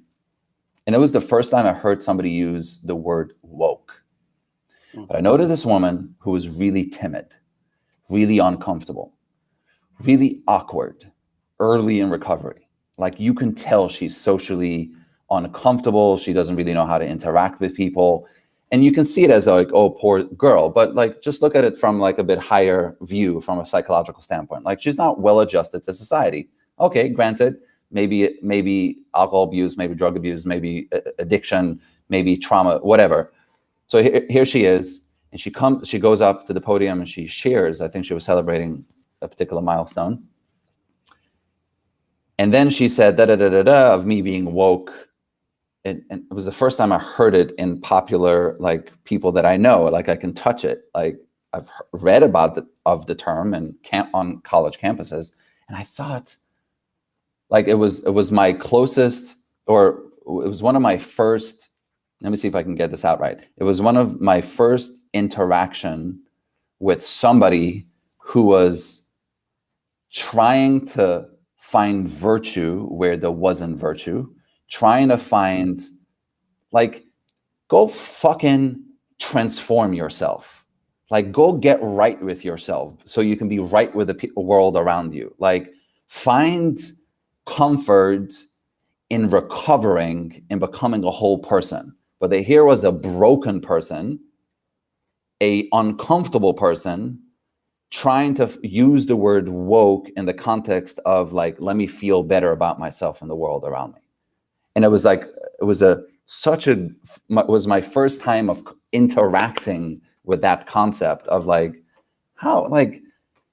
and it was the first time I heard somebody use the word woke. But I noticed this woman who was really timid, really uncomfortable, really awkward, early in recovery. Like you can tell she's socially uncomfortable. She doesn't really know how to interact with people. And you can see it as like, oh, poor girl. But like, just look at it from like a bit higher view from a psychological standpoint. Like she's not well adjusted to society. Okay, granted, maybe alcohol abuse, maybe drug abuse, maybe addiction, maybe trauma, whatever. So here she is, and she goes up to the podium and she shares. I think she was celebrating a particular milestone. And then she said, da da da da da, of me being woke. And it was the first time I heard it in popular, like people that I know, like I can touch it. Like I've read about the term and on college campuses. And I thought like it was my closest, or it was one of my first, let me see if I can get this out right. It was one of my first interaction with somebody who was trying to find virtue where there wasn't virtue, trying to find, like, go fucking transform yourself. Like, go get right with yourself so you can be right with the world around you. Like, find comfort in recovering and becoming a whole person. But here was a broken person, a uncomfortable person, trying to use the word woke in the context of like, let me feel better about myself and the world around me. And it was like, it was my first time of interacting with that concept of like, how, like,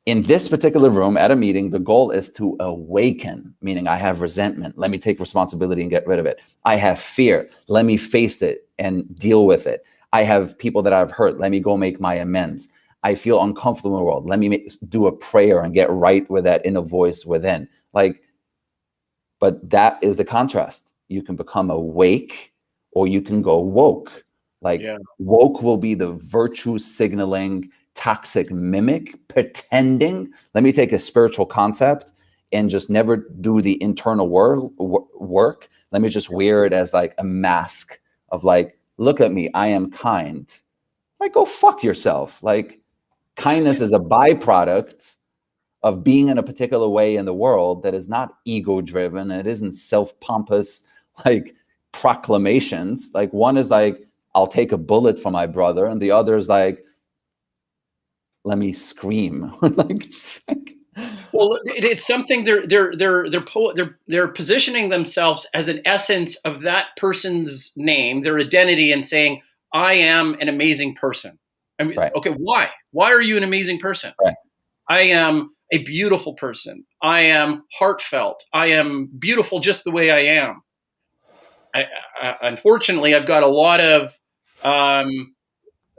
in this particular room at a meeting, the goal is to awaken, meaning I have resentment. Let me take responsibility and get rid of it. I have fear. Let me face it and deal with it. I have people that I've hurt. Let me go make my amends. I feel uncomfortable in the world. Let me do a prayer and get right with that inner voice within. Like, but that is the contrast. You can become awake or you can go woke. Like, woke will be the virtue signaling, toxic mimic, pretending. Let me take a spiritual concept and just never do the internal work. Let me just wear it as like a mask of like, look at me, I am kind. Like, go fuck yourself. Like, kindness is a byproduct of being in a particular way in the world that is not ego driven. It isn't self-pompous, like proclamations. Like, one is like, I'll take a bullet for my brother. And the other is like, let me scream. Well, it's something they're positioning themselves as an essence of that person's name, their identity, and saying, I am an amazing person. I mean, okay, why? Why are you an amazing person? Right. I am a beautiful person. I am heartfelt. I am beautiful just the way I am. Unfortunately, I've got a lot of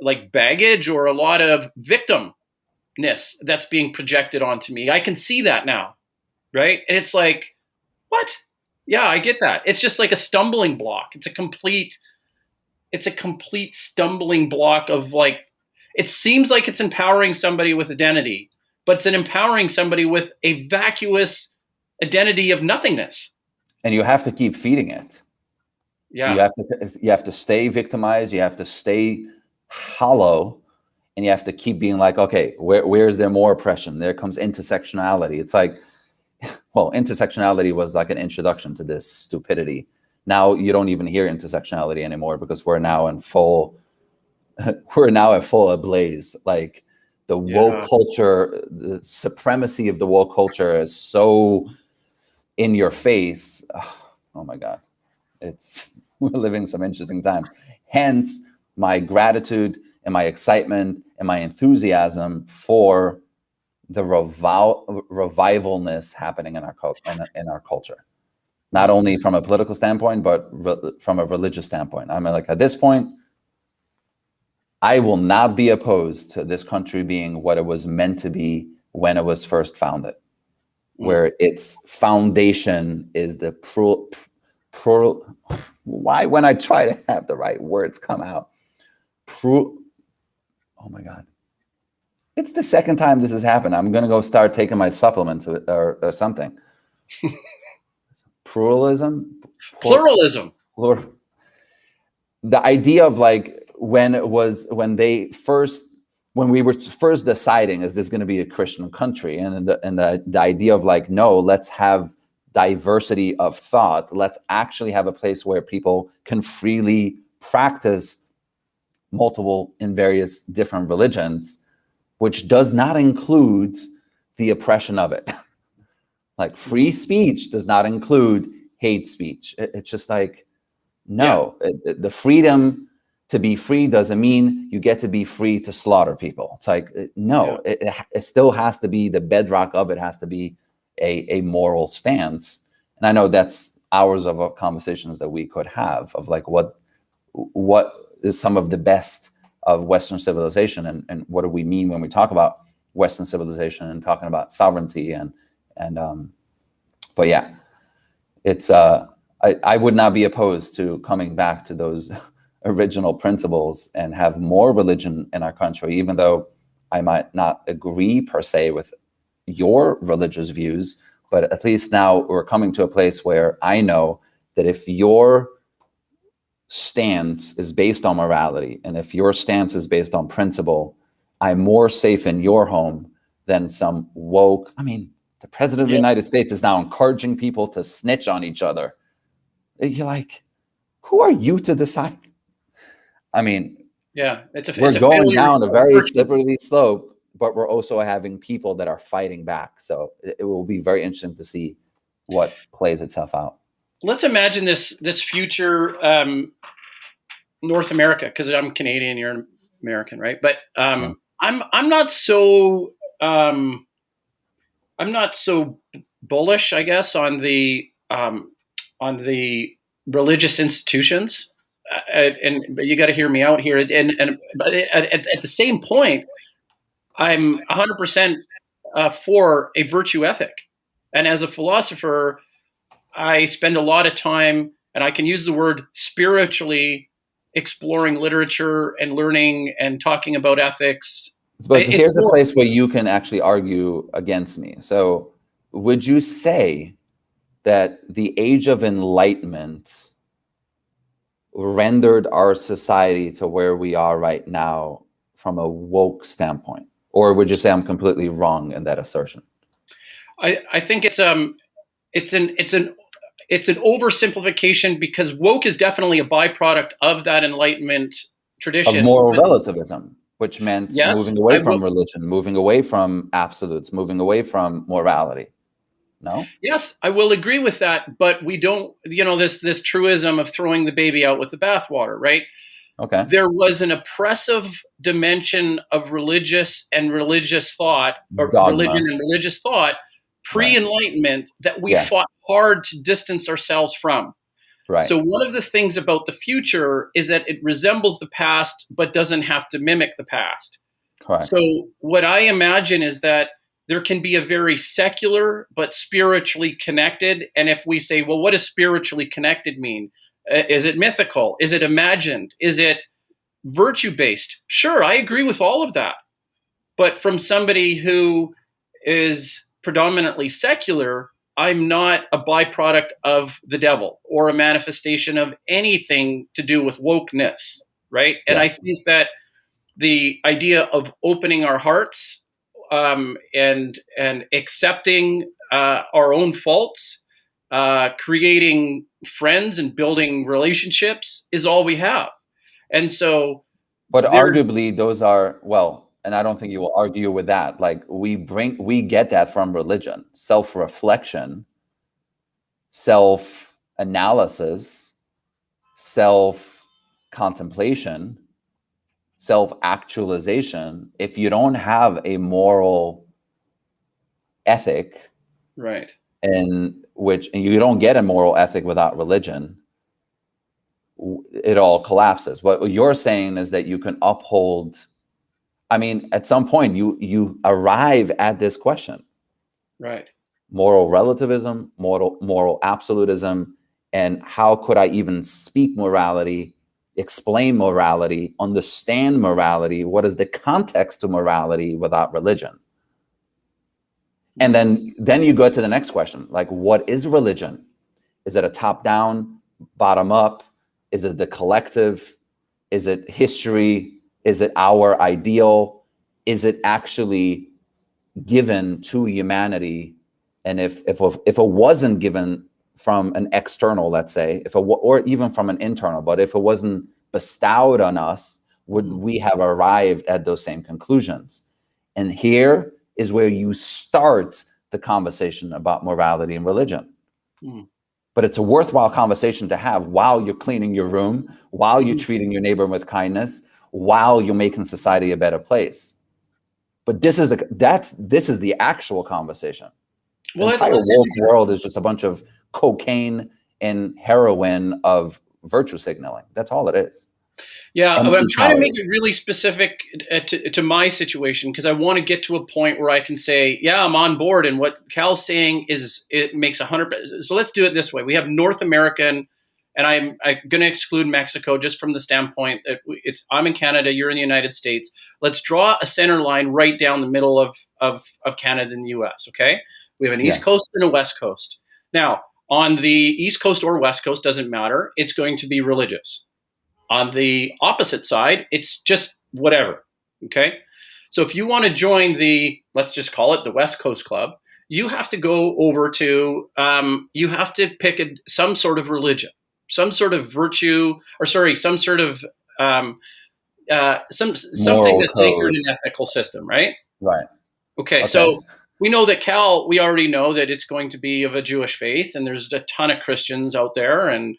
like baggage or a lot of victimness that's being projected onto me. I can see that now, right? And it's like, what? Yeah, I get that. It's just like a stumbling block. It's a complete stumbling block of like, it seems like it's empowering somebody with identity, but it's empowering somebody with a vacuous identity of nothingness. And you have to keep feeding it. Yeah. You have to stay victimized. You have to stay hollow, and you have to keep being like, okay, where is there more oppression? There comes intersectionality. It's like, well, intersectionality was like an introduction to this stupidity. Now you don't even hear intersectionality anymore because we're now at full ablaze. Like, the woke culture, the supremacy of the woke culture is so in your face. Oh my God. We're living some interesting times. Hence my gratitude and my excitement and my enthusiasm for the revivalness happening in our culture. Not only from a political standpoint, but from a religious standpoint. I mean, like, at this point, I will not be opposed to this country being what it was meant to be when it was first founded, where its foundation is the why, when I try to have the right words come out, oh my God, It's the second time this has happened. I'm going to go start taking my supplements or something. Pluralism? Pluralism. The idea of like when we were first deciding, is this going to be a Christian country? And the idea of like, no, let's have diversity of thought. Let's actually have a place where people can freely practice multiple and various different religions, which does not include the oppression of it. Like free speech does not include hate speech. It's just like, no, the freedom to be free doesn't mean you get to be free to slaughter people. It's like, no, it still has to be, the bedrock of it has to be a moral stance. And I know that's hours of conversations that we could have of like, what is some of the best of Western civilization, and what do we mean when we talk about Western civilization and talking about sovereignty and but yeah, it's I would not be opposed to coming back to those original principles and have more religion in our country, even though I might not agree per se with your religious views. But at least now we're coming to a place where I know that if your stance is based on morality, and if your stance is based on principle, I'm more safe in your home than some woke. I mean, the president of the United States is now encouraging people to snitch on each other. You're like, who are you to decide? I mean, we're going down a very slippery slope, but we're also having people that are fighting back. So it will be very interesting to see what plays itself out. Let's imagine this future North America, because I'm Canadian, you're American, right? But I'm not so bullish, I guess, on the religious institutions. But you got to hear me out here. But at the same point, I'm 100% for a virtue ethic. And as a philosopher, I spend a lot of time, and I can use the word spiritually, exploring literature and learning and talking about ethics. But here's a place where you can actually argue against me. So would you say that the age of enlightenment rendered our society to where we are right now from a woke standpoint? Or would you say I'm completely wrong in that assertion? I think it's an oversimplification, because woke is definitely a byproduct of that Enlightenment tradition. Of moral relativism, which meant moving away from religion, moving away from absolutes, moving away from morality. No? Yes, I will agree with that, but we don't, this truism of throwing the baby out with the bathwater, right? Okay. There was an oppressive dimension of religious thought, or religion and religious thought, pre-Enlightenment, that we fought hard to distance ourselves from. Right. So one of the things about the future is that it resembles the past, but doesn't have to mimic the past. Correct. So what I imagine is that there can be a very secular but spiritually connected. And if we say, well, what does spiritually connected mean? Is it mythical? Is it imagined? Is it virtue-based? Sure, I agree with all of that. But from somebody who is predominantly secular, I'm not a byproduct of the devil or a manifestation of anything to do with wokeness, right? And I think that the idea of opening our hearts and accepting our own faults, creating friends and building relationships is all we have. And so, but arguably those are, and I don't think you will argue with that. Like we get that from religion: self-reflection, self-analysis, self-contemplation, self-actualization. If you don't have a moral ethic, right, and you don't get a moral ethic without religion, it all collapses. What you're saying is that you can uphold, I mean, at some point you arrive at this question, right? Moral relativism, moral absolutism, and how could I even speak morality explain morality, understand morality, what is the context to morality without religion? And then you go to the next question, like, what is religion? Is it a top-down, bottom-up? Is it the collective? Is it history? Is it our ideal? Is it actually given to humanity? And if it wasn't given from an external, let's say, or even from an internal, but if it wasn't bestowed on us, would we have arrived at those same conclusions? And here is where you start the conversation about morality and religion. But it's a worthwhile conversation to have while you're cleaning your room, while you're treating your neighbor with kindness, while you're making society a better place. But this is the actual conversation. The entire woke world is just a bunch of cocaine and heroin of virtue signaling. That's all it is. Yeah, I'm trying to make it really specific to my situation, because I want to get to a point where I can say, yeah, I'm on board. And what Kal's saying it makes 100%. So let's do it this way. We have North American, and I'm going to exclude Mexico just from the standpoint that I'm in Canada, you're in the United States. Let's draw a center line right down the middle of Canada and the US, okay? We have an East Coast and a West Coast. Now, on the East Coast or West Coast, doesn't matter. It's going to be religious. On the opposite side, it's just whatever, okay? So if you want to join let's just call it the West Coast Club, you have to go over to, you have to pick some sort of religion, some sort of virtue, or sorry, some sort of, something that's anchored in an ethical system, right? Right. Okay, so we know that we already know that it's going to be of a Jewish faith, and there's a ton of Christians out there, and,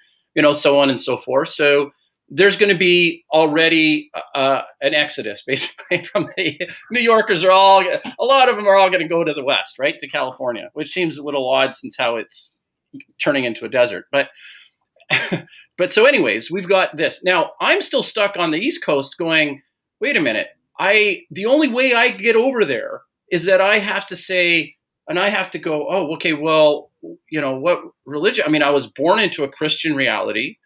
so on and so forth. So there's going to be already an exodus, basically, from the New Yorkers a lot of them are all going to go to the West, right, to California, which seems a little odd since how it's turning into a desert. But so anyways, we've got this. Now, I'm still stuck on the East Coast going, wait a minute, the only way I get over there is that I have to say, and I have to go, oh, okay, well, what religion? I mean, I was born into a Christian reality.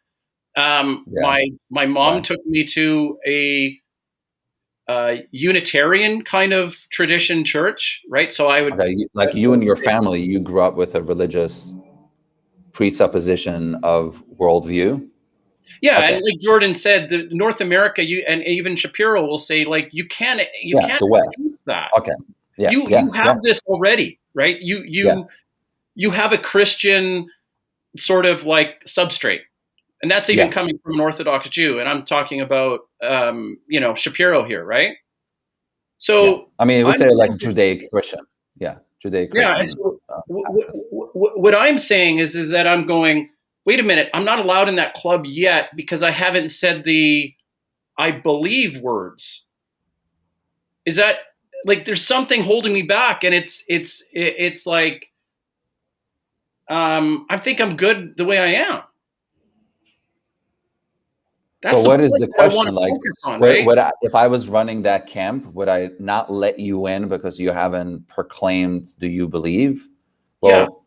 My mom took me to a Unitarian kind of tradition church, right? So I would like you and your family, you grew up with a religious presupposition of worldview. Yeah, and like Jordan said, the North America, and even Shapiro will say, like, you can't the West that. Okay, you have this already, right? You have a Christian sort of like substrate. And that's even coming from an Orthodox Jew. And I'm talking about, Shapiro here, right? So, I mean, it would say like Judaic Christian. Yeah, Judaic Christian. Yeah. And so what I'm saying is that I'm going, wait a minute, I'm not allowed in that club yet because I haven't said the I believe words. Is that like there's something holding me back? And it's like, I think I'm good the way I am. So what is the question? Like, right? if I was running that camp, would I not let you in because you haven't proclaimed, do you believe? Well,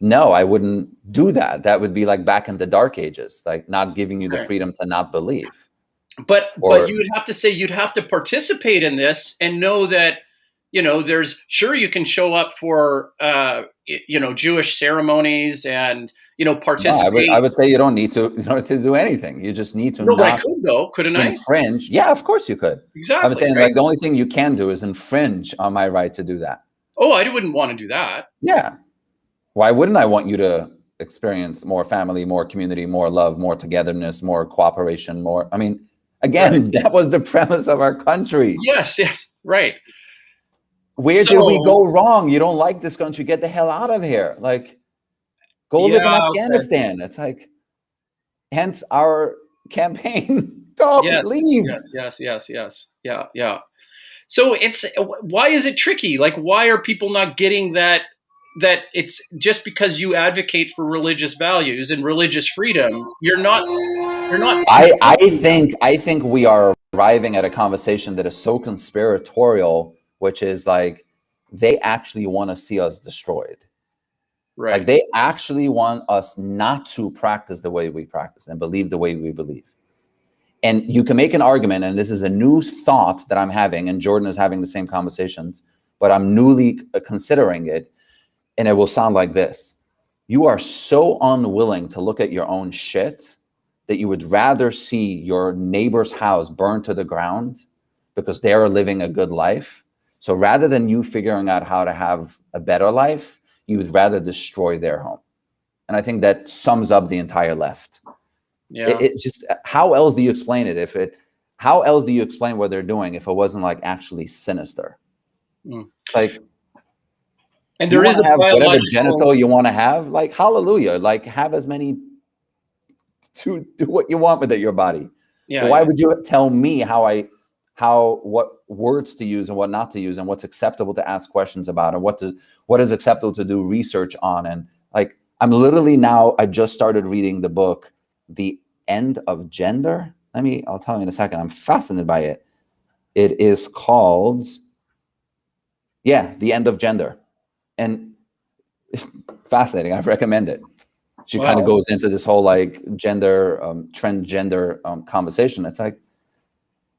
no, I wouldn't do that. That would be like back in the dark ages, like not giving you the freedom to not believe. But you would have to say, you'd have to participate in this and know that, you can show up for, Jewish ceremonies and, participate. No, I would say you don't need to do anything. You just need to not I could, though, couldn't I? Infringe. Yeah, of course you could. Exactly. I'm saying like the only thing you can do is infringe on my right to do that. Oh, I wouldn't want to do that. Yeah. Why wouldn't I want you to experience more family, more community, more love, more togetherness, more cooperation, more? I mean, again, that was the premise of our country. Yes, right. Where did we go wrong? You don't like this country? Get the hell out of here. Like, go live in Afghanistan. Okay. It's like, hence our campaign. Go, leave. Yes. Yeah. So why is it tricky? Like, why are people not getting that it's just because you advocate for religious values and religious freedom, you're not. I think we are arriving at a conversation that is so conspiratorial, which is like, they actually want to see us destroyed. Right. Like, they actually want us not to practice the way we practice and believe the way we believe. And you can make an argument, and this is a new thought that I'm having, and Jordan is having the same conversations, but I'm newly considering it, and it will sound like this. You are so unwilling to look at your own shit that you would rather see your neighbor's house burned to the ground because they're living a good life. So rather than you figuring out how to have a better life, you would rather destroy their home. And I think that sums up the entire left. Yeah. It's just, how else do you explain it? How else do you explain what they're doing if it wasn't like actually sinister? Like, and there is a have whatever biological genital you want to have, like, hallelujah, like have as many to do what you want with it, your body. Yeah. But why would you tell me what words to use and what not to use, and what's acceptable to ask questions about, and what is acceptable to do research on? And like, I'm literally now, I just started reading the book, The End of Gender. I'll tell you in a second. I'm fascinated by it. It is called, The End of Gender. And it's fascinating. I recommend it. She kind of goes into this whole like gender, transgender conversation. It's like,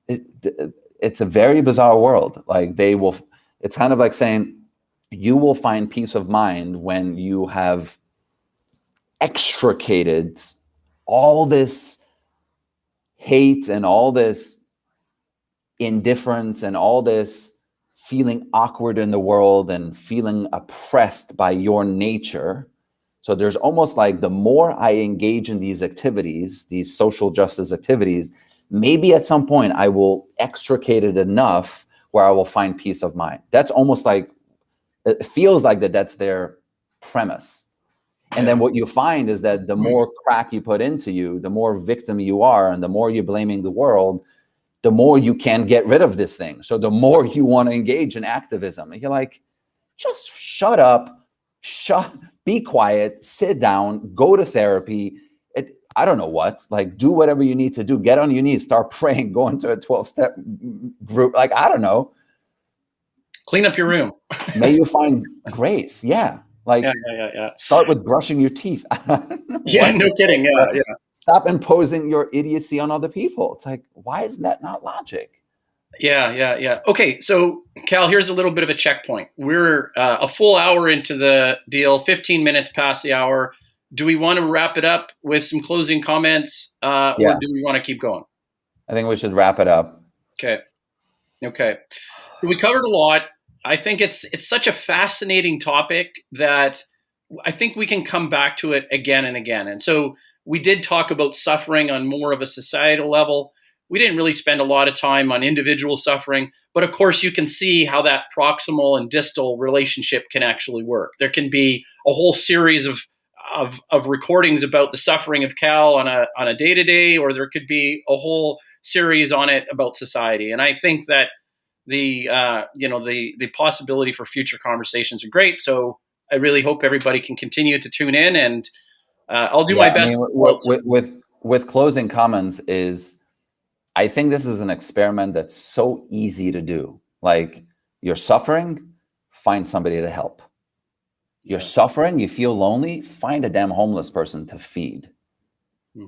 it's a very bizarre world. Like it's kind of like saying you will find peace of mind when you have extricated all this hate and all this indifference and all this feeling awkward in the world and feeling oppressed by your nature. So there's almost like, the more I engage in these activities, these social justice activities, maybe at some point I will extricate it enough where I will find peace of mind. That's almost like, it feels like that's their premise. And then what you find is that the more crack you put into you, the more victim you are, and the more you're blaming the world, the more you can get rid of this thing. So the more you want to engage in activism. And you're like, just shut up, be quiet, sit down, go to therapy. I don't know what, like, do whatever you need to do. Get on your knees, start praying, go into a 12-step group. Like, I don't know. Clean up your room. May you find grace. Yeah. Like, start with brushing your teeth. Yeah, no kidding. Yeah. Stop imposing your idiocy on other people. It's like, why is that not logic? Yeah. Okay, so Kal, here's a little bit of a checkpoint. We're a full hour into the deal, 15 minutes past the hour. Do we want to wrap it up with some closing comments, or do we want to keep going? I think we should wrap it up. Okay. So we covered a lot. I think it's such a fascinating topic that I think we can come back to it again and again. And so we did talk about suffering on more of a societal level. We didn't really spend a lot of time on individual suffering, but of course you can see how that proximal and distal relationship can actually work. There can be a whole series of recordings about the suffering of Kal on a day-to-day, or there could be a whole series on it about society. And I think that the possibility for future conversations are great. So I really hope everybody can continue to tune in, and I'll do my best. With closing comments is, I think this is an experiment that's so easy to do. Like, you're suffering, find somebody to help. You're suffering, you feel lonely, find a damn homeless person to feed.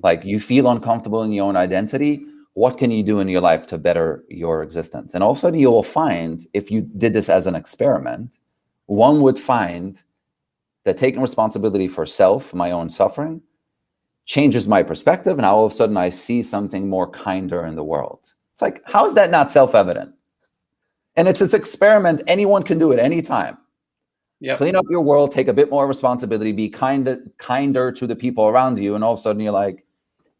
Like, you feel uncomfortable in your own identity, what can you do in your life to better your existence? And all of a sudden you will find, if you did this as an experiment, one would find that taking responsibility for self, my own suffering, changes my perspective, and all of a sudden I see something more kinder in the world. It's like, how is that not self-evident? And it's this experiment. Anyone can do it anytime. Yep. Clean up your world, take a bit more responsibility, be kinder to the people around you, and all of a sudden you're like,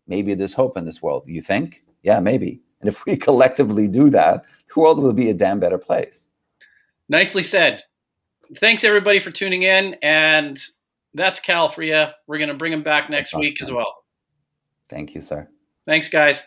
maybe there's hope in this world. You think? Yeah, maybe. And if we collectively do that, the world will be a damn better place. Nicely said. Thanks everybody for tuning in, and that's Kal for you. We're going to bring him back next week as well. Thank you, sir. Thanks, guys.